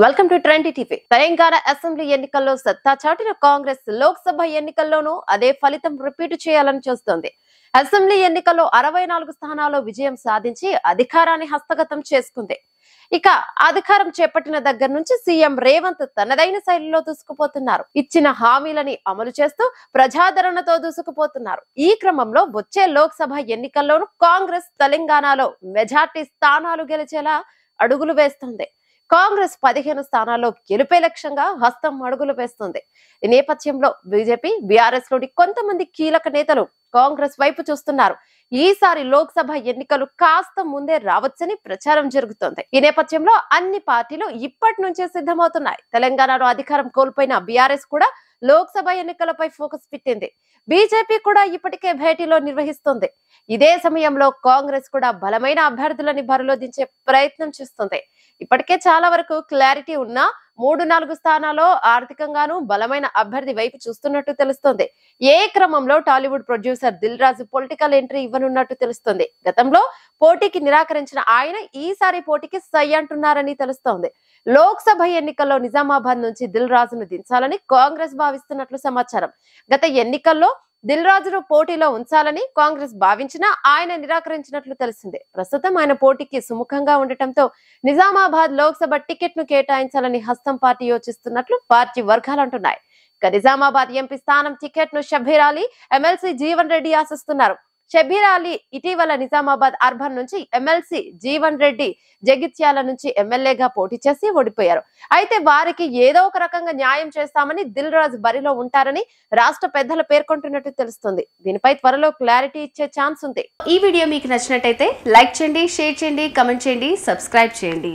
Welcome to trendy TV. Telangana assembly ఎన్నికల్లో సత్తా చాటిన కాంగ్రెస్ లోక్సభ ఎన్నికల్లోనూ అదే ఫలితం రిపీట్ చేయాలని చూస్తోంది. అసెంబ్లీ ఎన్నికల్లో 64 స్థానాల్లో విజయం సాధించి అధికారాన్ని హస్తగతం చేసుకుంది. ఇక అధికారం చేపట్టిన దగ్గర నుంచి సీఎం రేవంత్ తనదైన శైలిలో దూసుకుపోతున్నారు. ఇచ్చిన హామీలని అమలు చేస్తూ ప్రజాదరణతో దూసుకుపోతున్నారు. ఈ క్రమంలో వచ్చే లోక్సభ ఎన్నికల్లోనూ కాంగ్రెస్ తెలంగాణలో మెజార్టీ స్థానాలు గెలిచేలా అడుగులు వేస్తుంది. కాంగ్రెస్ 15 స్థానాల్లో గెలుపే లక్ష్యంగా హస్తం అడుగులు వేస్తుంది. ఈ నేపథ్యంలో బీజేపీ, బీఆర్ఎస్ లోని కొంతమంది కీలక నేతలు కాంగ్రెస్ వైపు చూస్తున్నారు. ఈసారి లోక్సభ ఎన్నికలు కాస్త ముందే రావచ్చని ప్రచారం జరుగుతోంది. ఈ నేపథ్యంలో అన్ని పార్టీలు ఇప్పటి నుంచే సిద్ధమవుతున్నాయి. తెలంగాణలో అధికారం కోల్పోయిన బీఆర్ఎస్ కూడా లోక్సభ ఎన్నికలపై ఫోకస్ పెట్టింది. బీజేపీ కూడా ఇప్పటికే భేటీలో నిర్వహిస్తుంది. ఇదే సమయంలో కాంగ్రెస్ కూడా బలమైన అభ్యర్థులని బరిలో దించే ప్రయత్నం చేస్తుంది. ఇప్పటికే చాలా వరకు క్లారిటీ ఉన్నా 3-4 స్థానాల్లో ఆర్థికంగానూ బలమైన అభ్యర్థి వైపు చూస్తున్నట్టు తెలుస్తోంది. ఏ క్రమంలో Tollywood producer Dil Raju political entry ఇవ్వనున్నట్టు తెలుస్తోంది. గతంలో పోటీకి నిరాకరించిన ఆయన ఈసారి పోటీకి సై అంటున్నారని తెలుస్తోంది. లోక్సభ ఎన్నికల్లో నిజామాబాద్ నుంచి దిల్ రాజును దించాలని కాంగ్రెస్ భావిస్తున్నట్లు సమాచారం. గత ఎన్నికల్లో దిల్ రాజును పోటీలో ఉంచాలని కాంగ్రెస్ భావించినా ఆయన నిరాకరించినట్లు తెలిసింది. ప్రస్తుతం ఆయన పోటీకి సుముఖంగా ఉండటంతో నిజామాబాద్ లోక్సభ టికెట్ ను కేటాయించాలని హస్తం పార్టీ యోచిస్తున్నట్లు పార్టీ వర్గాలు అంటున్నాయి. ఇక నిజామాబాద్ ఎంపీ స్థానం టికెట్ ను షబ్బీర్ అలీ, ఎమ్మెల్సీ జీవన్ రెడ్డి ఆశిస్తున్నారు. షబ్బీర్ అలీ ఇటీవల నిజామాబాద్ అర్బన్ నుంచి ఎమ్మెల్సీ జీవన్ రెడ్డి జగిత్యాల నుంచి ఎమ్మెల్యేగా పోటీ చేసి ఓడిపోయారు. అయితే వారికి ఏదో ఒక రకంగా న్యాయం చేస్తామని దిల్ రాజు బరిలో ఉంటారని రాష్ట్ర పెద్దలు పేర్కొంటున్నట్టు తెలుస్తుంది. దీనిపై త్వరలో క్లారిటీ ఇచ్చే ఛాన్స్ ఉంది. ఈ వీడియో మీకు నచ్చినట్టయితే లైక్ చేయండి, షేర్ చేయండి, కమెంట్ చేయండి, సబ్స్క్రైబ్ చేయండి.